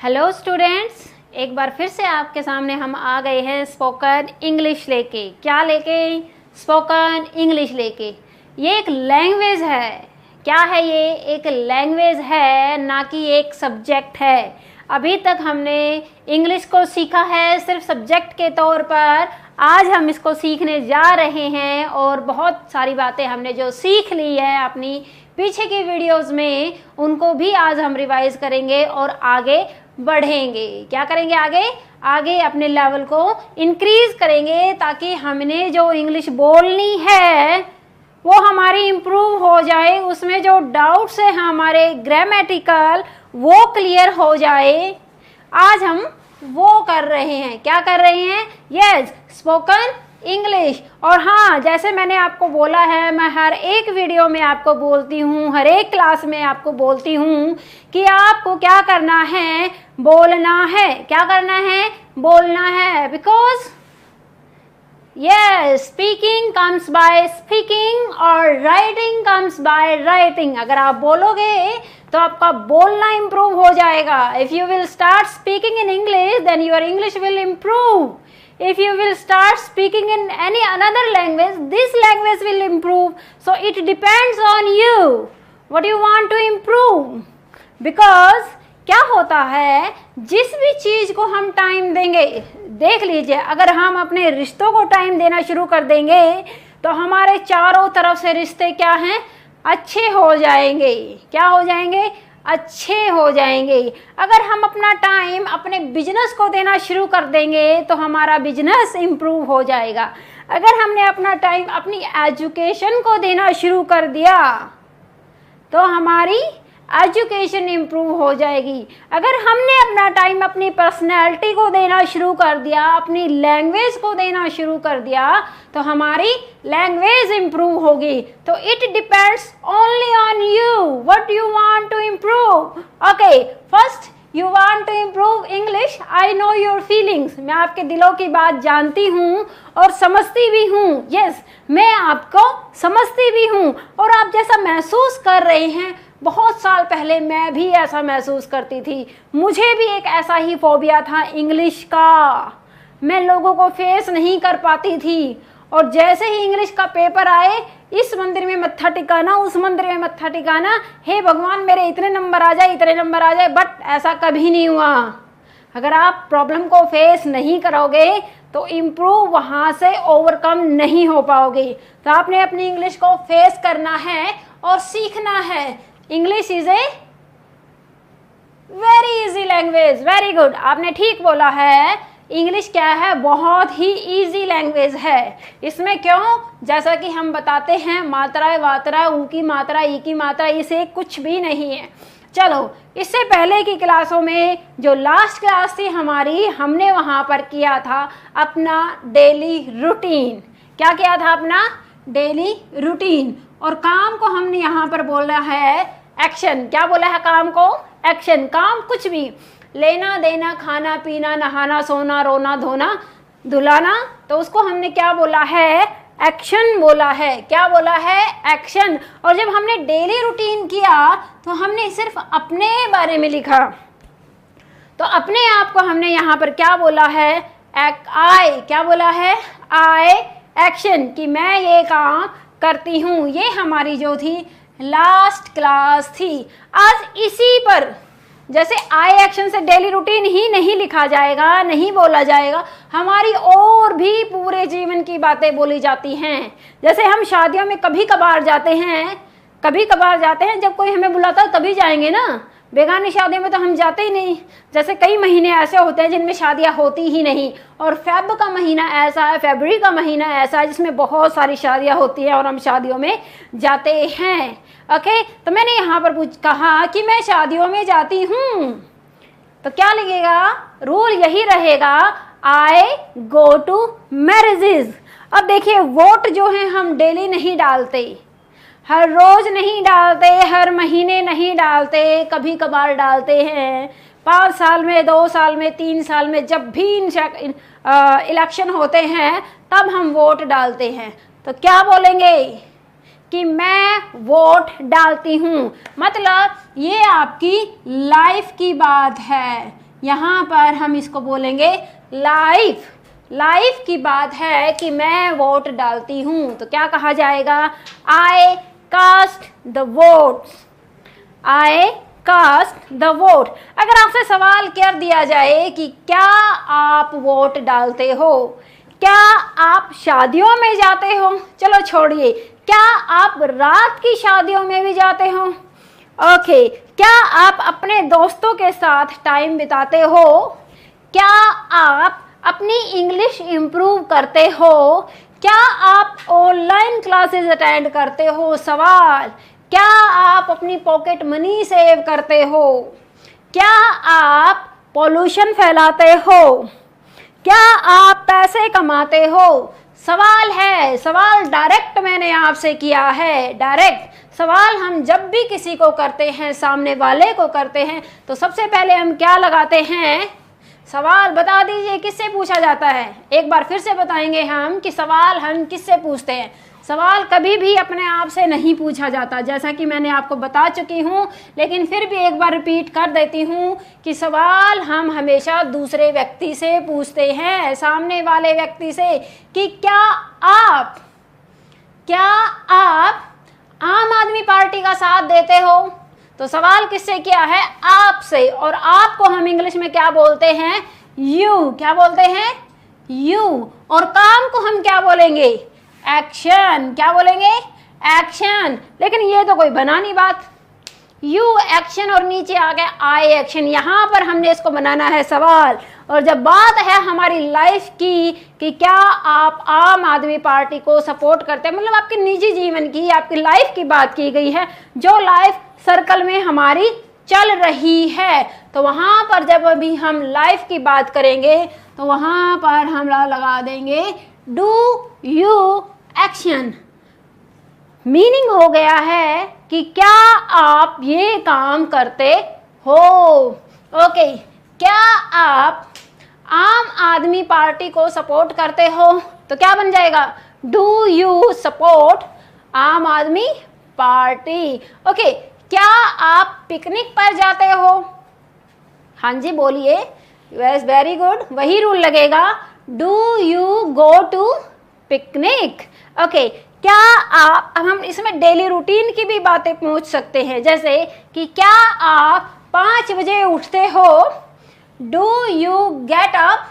Hello students, एक बार फिर से आपके सामने हम आ गए हैं स्पोकन इंग्लिश लेके। क्या लेके? स्पोकन इंग्लिश लेके। ये एक लैंग्वेज है। क्या है ये? एक लैंग्वेज है, ना कि एक सब्जेक्ट है। अभी तक हमने इंग्लिश को सीखा है सिर्फ सब्जेक्ट के तौर पर। आज हम इसको सीखने जा रहे हैं और बहुत सारी बातें हमने जो सीख ली है अपनी पीछे की वीडियोस में, उनको भी आज हम रिवाइज करेंगे और आगे बढ़ेंगे। क्या करेंगे? आगे अपने लेवल को इंक्रीज करेंगे, ताकि हमने जो इंग्लिश बोलनी है वो हमारी इम्प्रूव हो जाए। उसमें जो डाउट्स है हमारे ग्रामेटिकल, वो क्लियर हो जाए। आज हम वो कर रहे हैं। क्या कर रहे हैं? Yes, spoken English. और हाँ, जैसे मैंने आपको बोला है, मैं हर एक वीडियो में आपको बोलती हूँ, हर एक क्लास में आपको बोलती हूँ कि आपको क्या करना है? बोलना है। क्या करना है? बोलना है। Because yes, speaking comes by speaking और writing comes by writing। अगर आप बोलोगे तो आपका बोलना improve हो जाएगा। If you will start speaking in English, then your English will improve. If you will start speaking in any another language, this language will improve. So it depends on you. What you want to improve? Because क्या होता है, जिस भी चीज को हम time देंगे, देख लीजिए, अगर हम अपने रिश्तों को टाइम देना शुरू कर देंगे तो हमारे चारों तरफ से रिश्ते क्या हैं? अच्छे हो जाएंगे। क्या हो जाएंगे? अच्छे हो जाएंगे। अगर हम अपना टाइम अपने बिजनेस को देना शुरू कर देंगे तो हमारा बिजनेस इम्प्रूव हो जाएगा। अगर हमने अपना टाइम अपनी एजुकेशन को देना शुरू कर दिया तो हमारी एजुकेशन इम्प्रूव हो जाएगी। अगर हमने अपना टाइम अपनी पर्सनैलिटी को देना शुरू कर दिया, अपनी लैंग्वेज को देना शुरू कर दिया, तो हमारी लैंग्वेज इम्प्रूव होगी। तो it depends only on you, what you want to improve. Okay, first you want to improve English. I know your feelings. मैं आपके दिलों की बात जानती हूँ और समझती भी हूँ। यस, मैं आपको समझती भी हूँ। और आप जैसा महसूस कर रहे हैं, बहुत साल पहले मैं भी ऐसा महसूस करती थी। मुझे भी एक ऐसा ही फोबिया था इंग्लिश का। मैं लोगों को फेस नहीं कर पाती थी। और जैसे ही इंग्लिश का पेपर आए, इस मंदिर में मत्था टिकाना, उस मंदिर में मत्था टिकाना, हे भगवान मेरे इतने नंबर आ जाए, इतने नंबर आ जाए। बट ऐसा कभी नहीं हुआ। अगर आप प्रॉब्लम को फेस नहीं करोगे तो इम्प्रूव वहाँ से ओवरकम नहीं हो पाओगे। तो आपने अपनी इंग्लिश को फेस करना है और सीखना है। English is a very easy language. Very good, आपने ठीक बोला है। इंग्लिश क्या है? बहुत ही इजी लैंग्वेज है। इसमें क्यों? जैसा कि हम बताते हैं, मात्रा वात्रा, ऊ की मात्रा, ई की मात्रा, इसे कुछ भी नहीं है। चलो, इससे पहले की क्लासों में जो लास्ट क्लास थी हमारी, हमने वहां पर किया था अपना डेली रूटीन। क्या किया था? अपना डेली रूटीन। और काम को हमने यहाँ पर बोला है एक्शन। क्या बोला है? काम को एक्शन। काम कुछ भी, लेना देना, खाना पीना, नहाना सोना, रोना धोना, धुलाना, तो उसको हमने क्या बोला है? एक्शन बोला है। क्या बोला है? एक्शन। और जब हमने डेली रूटीन किया तो हमने सिर्फ अपने बारे में लिखा। तो अपने आप को हमने यहाँ पर क्या बोला है? आई। क्या बोला है? आई एक्शन, कि मैं ये काम करती हूँ। ये हमारी जो थी लास्ट क्लास थी। आज इसी पर, जैसे आई एक्शन से डेली रूटीन ही नहीं लिखा जाएगा, नहीं बोला जाएगा, हमारी और भी पूरे जीवन की बातें बोली जाती हैं। जैसे हम शादियों में कभी कभार जाते हैं, जब कोई हमें बुलाता है तभी जाएंगे ना। बेगानी शादियों में तो हम जाते ही नहीं। जैसे कई महीने ऐसे होते हैं जिनमें शादियां होती ही नहीं। और फेब का महीना ऐसा है, फरवरी का महीना ऐसा है जिसमें बहुत सारी शादियां होती हैं और हम शादियों में जाते हैं। ओके, तो मैंने यहाँ पर कहा कि मैं शादियों में जाती हूँ, तो क्या लगेगा? रूल यही रहेगा, आई गो टू मैरिजेस। अब देखिए, वोट जो है हम डेली नहीं डालते, हर रोज नहीं डालते, हर महीने नहीं डालते, कभी कभार डालते हैं। 5 साल में, 2 साल में, 3 साल में, जब भी इलेक्शन होते हैं तब हम वोट डालते हैं। तो क्या बोलेंगे? कि मैं वोट डालती हूँ। मतलब ये आपकी लाइफ की बात है। यहाँ पर हम इसको बोलेंगे लाइफ। लाइफ की बात है कि मैं वोट डालती हूँ, तो क्या कहा जाएगा? I cast the votes. I cast the vote. अगर आपसे सवाल कर दिया जाए कि क्या आप वोट डालते हो, क्या आप शादियों में जाते हो, चलो छोड़िए, क्या आप रात की शादियों में भी जाते हो? ओके, क्या आप अपने दोस्तों के साथ टाइम बिताते हो? क्या आप अपनी इंग्लिश इम्प्रूव करते हो? क्या आप ऑनलाइन क्लासेस अटेंड करते हो? सवाल, क्या आप अपनी पॉकेट मनी सेव करते हो? क्या आप पॉल्यूशन फैलाते हो? क्या आप पैसे कमाते हो? सवाल है, सवाल डायरेक्ट मैंने आपसे किया है। डायरेक्ट सवाल हम जब भी किसी को करते हैं, सामने वाले को करते हैं, तो सबसे पहले हम क्या लगाते हैं? सवाल बता दीजिए किससे पूछा जाता है? एक बार फिर से बताएंगे हम कि सवाल हम किससे पूछते हैं। सवाल कभी भी अपने आप से नहीं पूछा जाता, जैसा कि मैंने आपको बता चुकी हूँ, लेकिन फिर भी एक बार रिपीट कर देती हूँ कि सवाल हम हमेशा दूसरे व्यक्ति से पूछते हैं, सामने वाले व्यक्ति से, कि क्या आप आम आदमी पार्टी का साथ देते हो? तो सवाल किससे किया है? आपसे। और आपको हम इंग्लिश में क्या बोलते हैं? यू। क्या बोलते हैं? यू। और काम को हम क्या बोलेंगे? एक्शन। क्या बोलेंगे? एक्शन। लेकिन ये तो कोई बना नहीं बात। यू एक्शन और नीचे आ गया आई एक्शन। यहाँ पर हमने इसको बनाना है सवाल। और जब बात है हमारी लाइफ की कि क्या आप आम आदमी पार्टी को सपोर्ट करते हैं, मतलब आपके निजी जीवन की, आपकी लाइफ की बात की गई है, जो लाइफ सर्कल में हमारी चल रही है, तो वहाँ पर जब अभी हम लाइफ की बात करेंगे तो वहाँ पर हम लगा देंगे डू यू एक्शन। मीनिंग हो गया है कि क्या आप ये काम करते हो? ओके, क्या आप आम आदमी पार्टी को सपोर्ट करते हो? तो क्या बन जाएगा? डू यू सपोर्ट आम आदमी पार्टी। ओके, क्या आप पिकनिक पर जाते हो? हाँ जी बोलिए। यस, वेरी गुड, वही रूल लगेगा। Do you go to picnic? Okay, क्या आप, अब हम इसमें डेली रूटीन की भी बातें पूछ सकते हैं, जैसे कि क्या आप 5 बजे उठते हो? Do you get up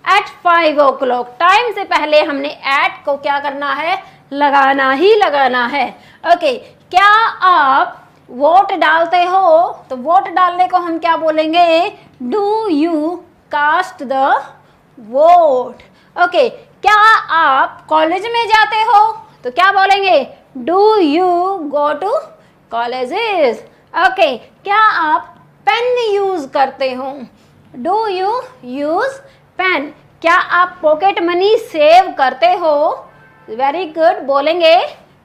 at 5 o'clock? Time से पहले हमने एट को क्या करना है? लगाना ही लगाना है। ओके, क्या आप वोट डालते हो? तो वोट डालने को हम क्या बोलेंगे? Do you cast the vote? Okay, क्या आप कॉलेज में जाते हो? तो क्या बोलेंगे? Do you go to colleges? Okay, क्या आप पेन यूज करते हो? Do you use pen? क्या आप पॉकेट मनी सेव करते हो? वेरी गुड, बोलेंगे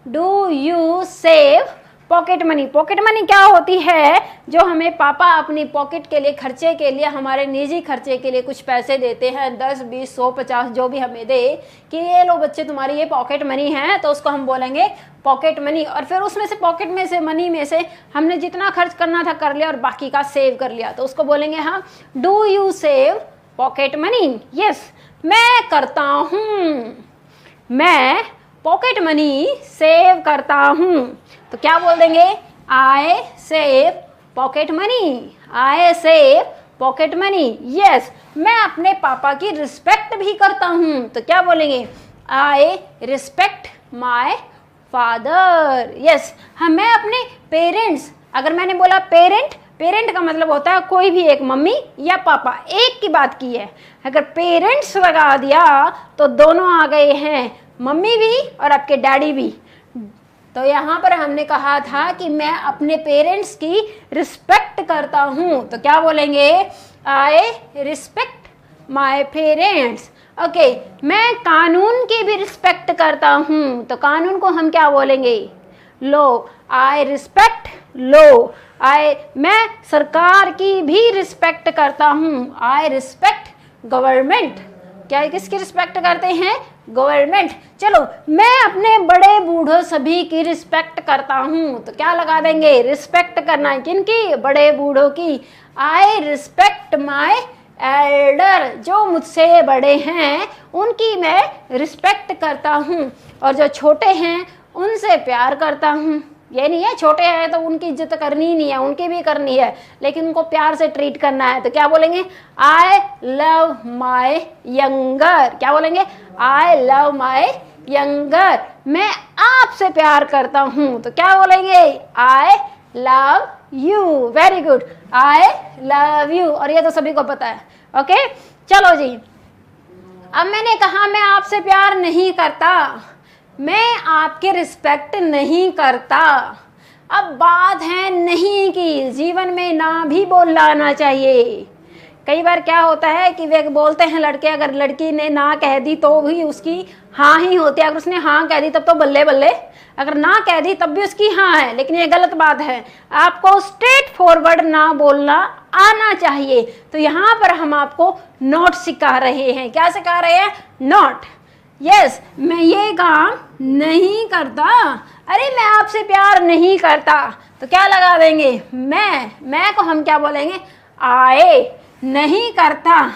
do you save pocket money? Pocket money क्या होती है? जो हमें पापा अपनी पॉकेट के लिए, खर्चे के लिए, हमारे निजी खर्चे के लिए कुछ पैसे देते हैं, 10, 20, 100, 50 जो भी हमें दे, कि ये लो बच्चे तुम्हारी ये पॉकेट मनी है, तो उसको हम बोलेंगे पॉकेट मनी। और फिर उसमें से, पॉकेट में से, मनी में से हमने जितना खर्च करना था कर लिया और बाकी का सेव कर लिया, तो उसको बोलेंगे हाँ do you save pocket money? Yes, मैं करता हूँ, मैं पॉकेट मनी सेव करता हूँ। तो क्या बोल देंगे? I save pocket money. I save pocket money. Yes, मैं अपने पापा की रिस्पेक्ट भी करता हूँ। तो क्या बोलेंगे? I respect my father. Yes, हाँ, मैं अपने पेरेंट्स, अगर मैंने बोला पेरेंट, पेरेंट का मतलब होता है कोई भी एक, मम्मी या पापा, एक की बात की है। अगर पेरेंट्स लगा दिया तो दोनों आ गए हैं, मम्मी भी और आपके डैडी भी। तो यहाँ पर हमने कहा था कि मैं अपने पेरेंट्स की रिस्पेक्ट करता हूँ, तो क्या बोलेंगे? I respect my parents. Okay, मैं कानून की भी रिस्पेक्ट करता हूँ, तो कानून को हम क्या बोलेंगे? लो। आई रिस्पेक्ट लो। मैं सरकार की भी रिस्पेक्ट करता हूँ। I respect government. क्या किसकी रिस्पेक्ट करते हैं? गवर्नमेंट। चलो, मैं अपने बड़े बूढ़ों सभी की रिस्पेक्ट करता हूँ, तो क्या लगा देंगे, रिस्पेक्ट करना है किनकी, बड़े बूढ़ों की। आई रिस्पेक्ट माई एल्डर, जो मुझसे बड़े हैं उनकी मैं रिस्पेक्ट करता हूँ, और जो छोटे हैं उनसे प्यार करता हूँ। ये नहीं है छोटे हैं तो उनकी इज्जत करनी ही नहीं है, उनकी भी करनी है, लेकिन उनको प्यार से ट्रीट करना है। तो क्या बोलेंगे, आई लव माई यंगर। क्या बोलेंगे, आई लव माई यंगर। मैं आपसे प्यार करता हूँ, तो क्या बोलेंगे, I love you. Very good, I love you. और ये तो सभी को पता है। ओके, चलो जी, अब मैंने कहा मैं आपसे प्यार नहीं करता, मैं आपके रिस्पेक्ट नहीं करता। अब बात है नहीं की, जीवन में ना भी बोलना आना चाहिए। कई बार क्या होता है कि वे बोलते हैं लड़के, अगर लड़की ने ना कह दी तो भी उसकी हाँ ही होती है, अगर उसने हाँ कह दी तब तो बल्ले बल्ले, अगर ना कह दी तब भी उसकी हाँ है। लेकिन ये गलत बात है, आपको स्ट्रेट फॉरवर्ड ना बोलना आना चाहिए। तो यहाँ पर हम आपको नॉट सिखा रहे हैं। क्या सिखा रहे हैं, नॉट। यस, मैं ये काम नहीं करता, अरे मैं आपसे प्यार नहीं करता, तो क्या लगा देंगे, मैं को हम क्या बोलेंगे, आए, नहीं करता,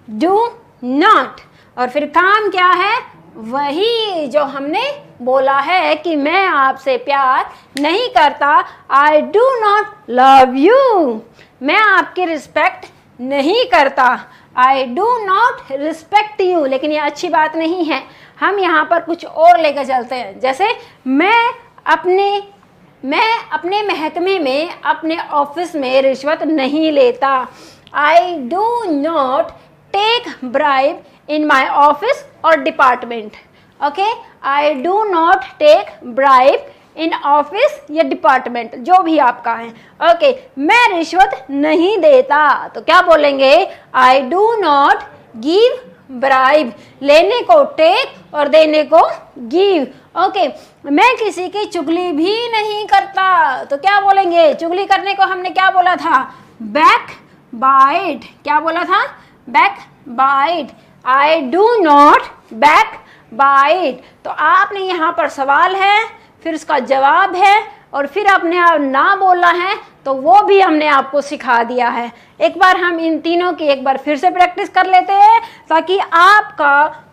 डू नॉट। और फिर काम क्या है, वही जो हमने बोला है कि मैं आपसे प्यार नहीं करता, I do not love you, मैं आपकी रिस्पेक्ट नहीं करता, I do not respect you. लेकिन ये अच्छी बात नहीं है, हम यहाँ पर कुछ और लेकर चलते हैं। जैसे मैं अपने महकमे में, अपने ऑफिस में रिश्वत नहीं लेता, I do not take bribe in my office और department. Okay, I do not take bribe in office या डिपार्टमेंट, जो भी आपका है। ओके, मैं रिश्वत नहीं देता, तो क्या बोलेंगे, I do not give bribe, लेने को टेक और देने को गिव। ओके, मैं किसी की चुगली भी नहीं करता, तो क्या बोलेंगे, चुगली करने को हमने क्या बोला था, बैक बाइट। क्या बोला था, back bite. I do not back bite. तो आपने यहाँ पर सवाल है, फिर उसका जवाब है, और फिर आपने ना बोलना है, तो वो भी हमने आपको सिखा दिया है। एक बार हम इन तीनों की एक बार फिर से प्रैक्टिस कर लेते हैं, ताकि आपका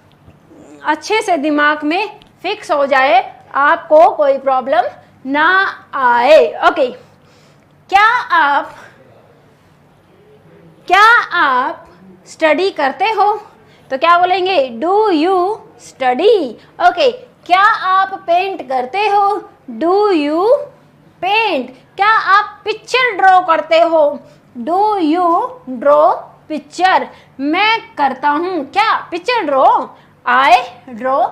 अच्छे से दिमाग में फिक्स हो जाए, आपको कोई प्रॉब्लम ना आए। ओके, क्या आप स्टडी करते हो, तो क्या बोलेंगे, डू यू स्टडी। ओके, क्या आप पेंट करते हो, डू यू पेंट। क्या आप पिक्चर ड्रॉ करते हो, डू यू ड्रॉ पिक्चर। मैं करता हूँ क्या, picture draw, I draw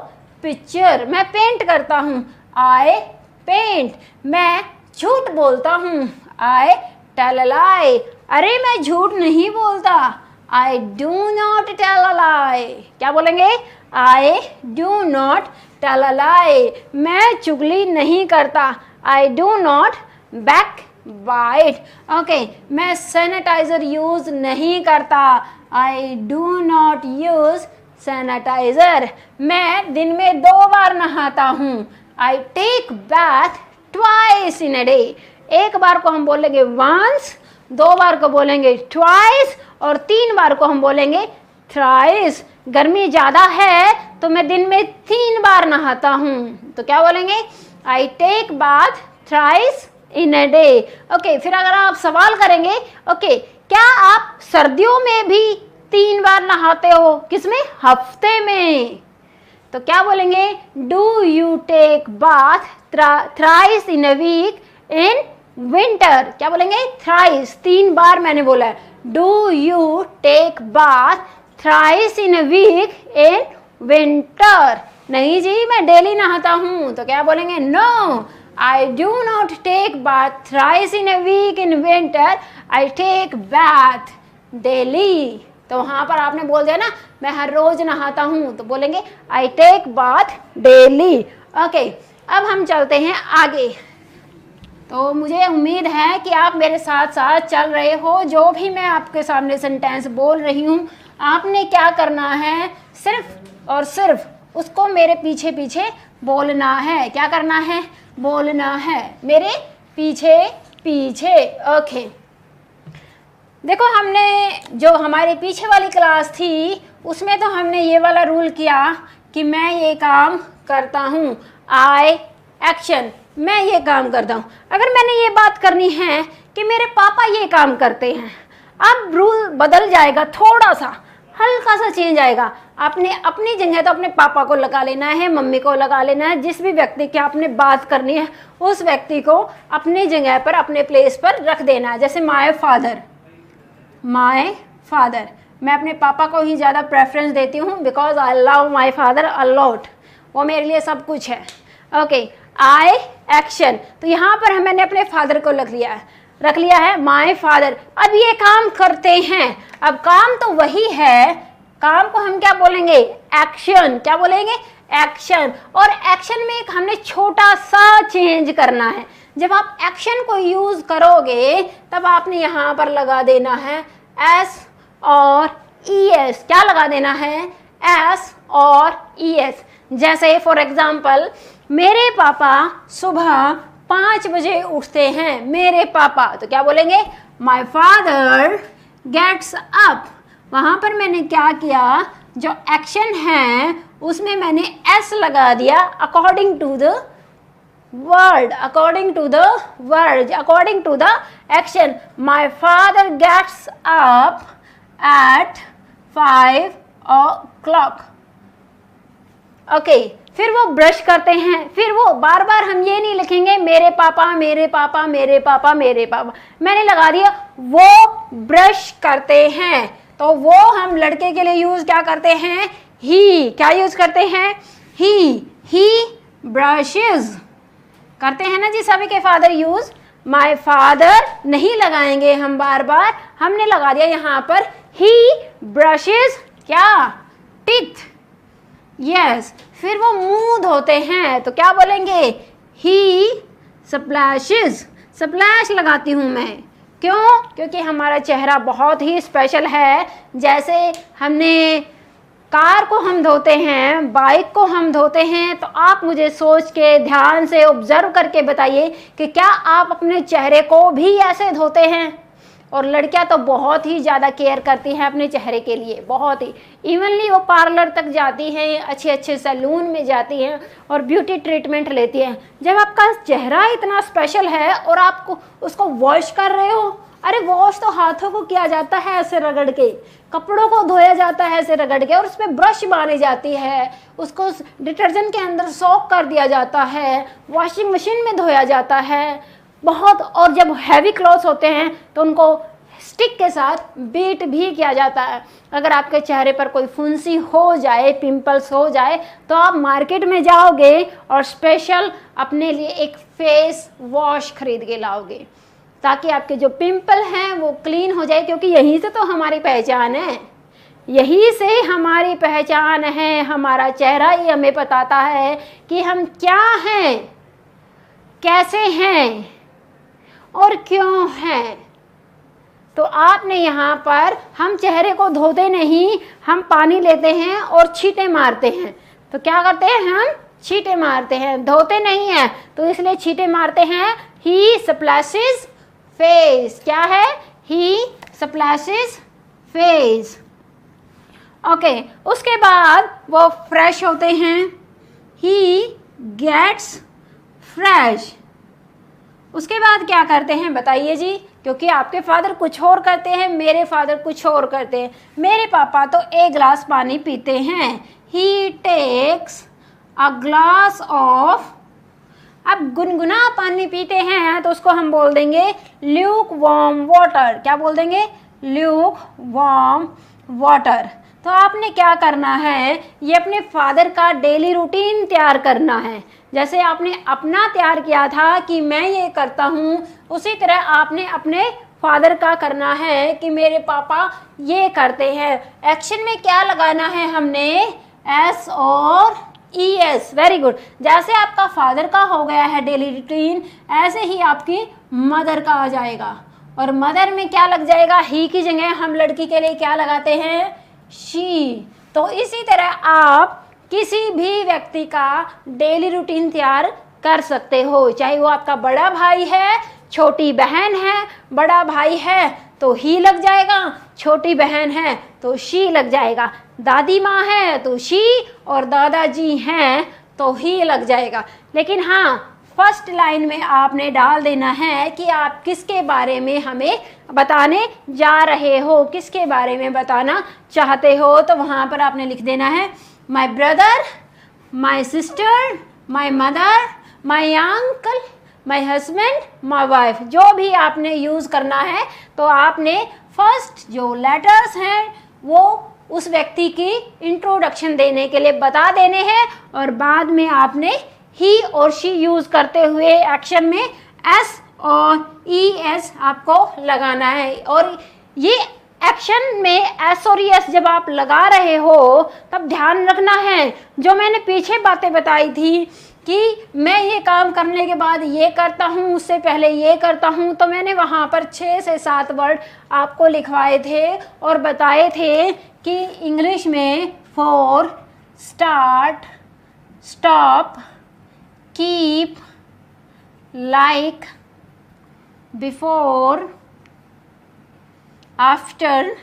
picture. मैं पेंट करता हूँ, आई पेंट। मैं झूठ बोलता हूँ, आई टेल अ लाई। अरे मैं झूठ नहीं बोलता, I do not tell a lie. क्या बोलेंगे, I do not tell a lie. मैं चुगली नहीं करता, I do not back bite. Okay, मैं सैनिटाइजर यूज नहीं करता, I do not use sanitiser. मैं दिन में 2 बार नहाता हूँ, I take bath twice in a day. एक बार को हम बोलेंगे वंस, 2 बार को बोलेंगे ट्वाइस, और 3 बार को हम बोलेंगे थ्राइस। गर्मी ज़्यादा है तो मैं दिन में 3 बार नहाता हूँ, तो क्या बोलेंगे, I take bath thrice in a day. Okay, फिर अगर आप सवाल करेंगे, ओके, क्या आप सर्दियों में भी 3 बार नहाते हो, किसमें, हफ्ते में, तो क्या बोलेंगे, do you take bath thrice in a week in winter. क्या बोलेंगे, थ्राइस, 3 बार मैंने बोला है। Do you take bath thrice in a week in winter. नहीं जी, मैं डेली नहाता हूँ, तो क्या बोलेंगे, no, I do not take bath thrice in a week in winter, I take bath daily. तो वहाँ पर आपने बोल दिया ना, मैं हर रोज नहाता हूँ, तो बोलेंगे I take bath daily. Okay, अब हम चलते हैं आगे। तो मुझे उम्मीद है कि आप मेरे साथ साथ चल रहे हो। जो भी मैं आपके सामने सेंटेंस बोल रही हूँ, आपने क्या करना है, सिर्फ और सिर्फ उसको मेरे पीछे पीछे बोलना है। क्या करना है? बोलना है मेरे पीछे पीछे। ओके, देखो हमने जो हमारी पीछे वाली क्लास थी उसमें तो हमने ये वाला रूल किया कि मैं ये काम करता हूँ, आई एक्शन, मैं ये काम करता हूँ। अगर मैंने ये बात करनी है कि मेरे पापा ये काम करते हैं, अब रूल बदल जाएगा, थोड़ा सा हल्का सा चेंज आएगा। आपने अपनी जगह तो अपने पापा को लगा लेना है, मम्मी को लगा लेना है, जिस भी व्यक्ति की आपने बात करनी है उस व्यक्ति को अपनी जगह पर, अपने प्लेस पर रख देना है। जैसे माय फादर, माय फादर, मैं अपने पापा को ही ज़्यादा प्रेफरेंस देती हूँ because I love my father a lot, वो मेरे लिए सब कुछ है। ओके, आई एक्शन, तो यहाँ पर मैंने अपने फादर को रख लिया है माय फादर। अब ये काम करते हैं, अब काम तो वही है, काम को हम क्या बोलेंगे? एक्शन। क्या बोलेंगे? एक्शन। और एक्शन में एक हमने छोटा सा चेंज करना है। जब आप एक्शन को यूज करोगे तब आपने यहाँ पर लगा देना है एस और ई एस। क्या लगा देना है? एस और ई एस। जैसे फॉर एग्जाम्पल, मेरे पापा सुबह 5 बजे उठते हैं, मेरे पापा, तो क्या बोलेंगे? My father gets up. वहां पर मैंने क्या किया? जो एक्शन है उसमें मैंने एस लगा दिया according to the word, according to the word, according to the action. My father gets up at 5 o'clock। Okay, फिर वो ब्रश करते हैं, फिर वो बार बार हम ये नहीं लिखेंगे मेरे पापा मेरे पापा मेरे पापा मेरे पापा, मैंने लगा दिया वो ब्रश करते हैं। तो वो हम लड़के के लिए यूज क्या करते हैं? ही। क्या यूज करते हैं? ही ब्रशेस करते हैं ना जी सभी के फादर यूज। माय फादर नहीं लगाएंगे हम बार बार, हमने लगा दिया यहाँ पर ही ब्रशेस क्या? टीथ। यस, फिर वो मुंह धोते हैं तो क्या बोलेंगे? ही स्प्लैशेस। स्प्लैश लगाती हूँ मैं, क्यों? क्योंकि हमारा चेहरा बहुत ही स्पेशल है। जैसे हमने कार को हम धोते हैं, बाइक को हम धोते हैं, तो आप मुझे सोच के ध्यान से ऑब्जर्व करके बताइए कि क्या आप अपने चेहरे को भी ऐसे धोते हैं? और लड़कियां तो बहुत ही ज़्यादा केयर करती हैं अपने चेहरे के लिए, बहुत ही। इवनली वो पार्लर तक जाती हैं, अच्छे अच्छे सैलून में जाती हैं और ब्यूटी ट्रीटमेंट लेती हैं। जब आपका चेहरा इतना स्पेशल है और आप उसको वॉश कर रहे हो, अरे वॉश तो हाथों को किया जाता है ऐसे रगड़ के, कपड़ों को धोया जाता है ऐसे रगड़ के, और उस पर ब्रश मारी जाती है, उसको डिटर्जेंट के अंदर सोक कर दिया जाता है, वॉशिंग मशीन में धोया जाता है बहुत। और जब हैवी क्लॉथ्स होते हैं तो उनको स्टिक के साथ बीट भी किया जाता है। अगर आपके चेहरे पर कोई फुंसी हो जाए, पिंपल्स हो जाए, तो आप मार्केट में जाओगे और स्पेशल अपने लिए एक फेस वॉश खरीद के लाओगे ताकि आपके जो पिंपल हैं वो क्लीन हो जाए, क्योंकि यहीं से तो हमारी पहचान है, यहीं से हमारी पहचान है। हमारा चेहरा ही हमें बताता है कि हम क्या हैं, कैसे हैं और क्यों हैं। तो आपने यहाँ पर, हम चेहरे को धोते नहीं, हम पानी लेते हैं और छींटे मारते हैं। तो क्या करते हैं? हम छींटे मारते हैं, धोते नहीं हैं, तो इसलिए छींटे मारते हैं। ही स्प्लैशेस फेस। क्या है? ही स्प्लैशेस फेस। ओके, उसके बाद वो फ्रेश होते हैं। He gets fresh. उसके बाद क्या करते हैं बताइए जी? क्योंकि आपके फादर कुछ और करते हैं, मेरे फादर कुछ और करते हैं। मेरे पापा तो 1 गिलास पानी पीते हैं। ही टेक्स अ ग्लास ऑफ। अब गुनगुना पानी पीते हैं तो उसको हम बोल देंगे ल्यूक वार्म वाटर। क्या बोल देंगे? Luke warm water. तो आपने क्या करना है? ये अपने फादर का डेली रूटीन तैयार करना है। जैसे आपने अपना तैयार किया था कि मैं ये करता हूँ, उसी तरह आपने अपने फादर का करना है कि मेरे पापा ये करते हैं। एक्शन में क्या लगाना है हमने? एस और ई एस। Very good. जैसे आपका फादर का हो गया है डेली रूटीन, ऐसे ही आपकी मदर का आ जाएगा। और मदर में क्या लग जाएगा? ही की जगह हम लड़की के लिए क्या लगाते हैं? शी। तो इसी तरह आप किसी भी व्यक्ति का डेली रूटीन तैयार कर सकते हो, चाहे वो आपका बड़ा भाई है, छोटी बहन है। बड़ा भाई है तो ही लग जाएगा, छोटी बहन है तो शी लग जाएगा, दादी माँ है तो शी, और दादाजी हैं तो ही लग जाएगा। लेकिन हाँ, फर्स्ट लाइन में आपने डाल देना है कि आप किसके बारे में हमें बताने जा रहे हो, किसके बारे में बताना चाहते हो। तो वहाँ पर आपने लिख देना है my brother, my sister, my mother, my uncle, my husband, my wife. जो भी आपने यूज़ करना है तो आपने फर्स्ट जो लेटर्स हैं वो उस व्यक्ति की इंट्रोडक्शन देने के लिए बता देने हैं, और बाद में आपने ही और शी यूज़ करते हुए एक्शन में एस और ई एस आपको लगाना है। और ये एक्शन में एस और एस जब आप लगा रहे हो तब ध्यान रखना है, जो मैंने पीछे बातें बताई थी कि मैं ये काम करने के बाद ये करता हूँ, उससे पहले ये करता हूँ, तो मैंने वहाँ पर 6 से 7 वर्ड आपको लिखवाए थे और बताए थे कि इंग्लिश में for, start, stop, keep, like, before, after,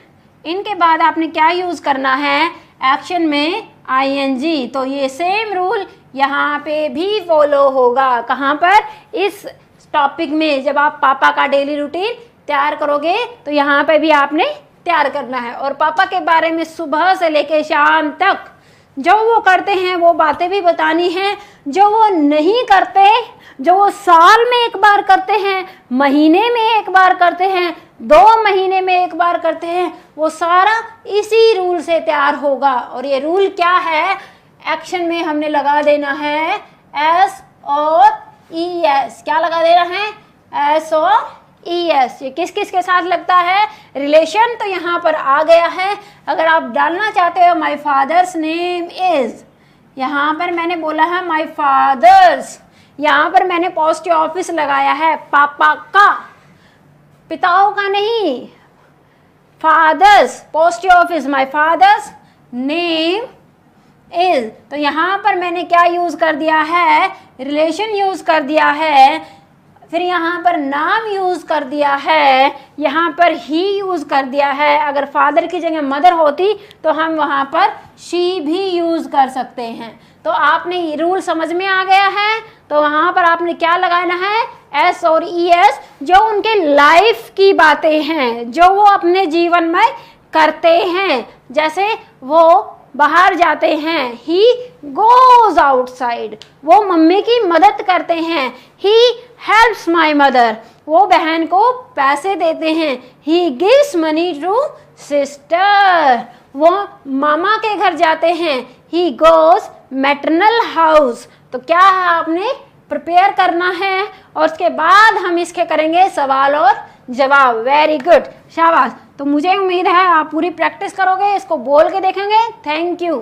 इनके बाद आपने क्या यूज़ करना है एक्शन में ING। तो ये सेम रूल यहाँ पे भी फॉलो होगा। कहाँ पर? इस टॉपिक में जब आप पापा का डेली रूटीन तैयार करोगे तो यहाँ पे भी आपने तैयार करना है। और पापा के बारे में सुबह से लेके शाम तक जो वो करते हैं वो बातें भी बतानी है, जो वो नहीं करते, जो वो साल में एक बार करते हैं, महीने में एक बार करते हैं, 2 महीने में एक बार करते हैं, वो सारा इसी रूल से तैयार होगा। और ये रूल क्या है? एक्शन में हमने लगा देना है एस और ई एस। क्या लगा देना है? एस और ई एस। ये किस किस के साथ लगता है? रिलेशन तो यहाँ पर आ गया है। अगर आप डालना चाहते हो माई फादर्स नेम इज, यहाँ पर मैंने बोला है माई फादर्स, यहाँ पर मैंने पोस्ट ऑफिस लगाया है पापा का, पिताओं का नहीं, fathers, post office, my father's name is. तो यहाँ पर मैंने क्या यूज कर दिया है? रिलेशन यूज कर दिया है, फिर यहाँ पर नाम यूज कर दिया है, यहाँ पर ही यूज कर दिया है। अगर फादर की जगह मदर होती तो हम वहाँ पर शी भी यूज कर सकते हैं। तो आपने ये रूल समझ में आ गया है। तो वहाँ पर आपने क्या लगाना है? एस और ई एस, जो उनके लाइफ की बातें हैं, जो वो अपने जीवन में करते हैं। जैसे वो बाहर जाते हैं, ही गोज आउटसाइड, वो मम्मी की मदद करते हैं, ही हेल्प्स माई मदर, वो बहन को पैसे देते हैं, he gives money to sister, वो मामा के घर जाते हैं, ही गोज मैटरनल हाउस। तो क्या है? आपने प्रिपेयर करना है और उसके बाद हम इसके करेंगे सवाल और जवाब। वेरी गुड, शाबाश। तो मुझे उम्मीद है आप पूरी प्रैक्टिस करोगे, इसको बोल के देखेंगे। Thank you.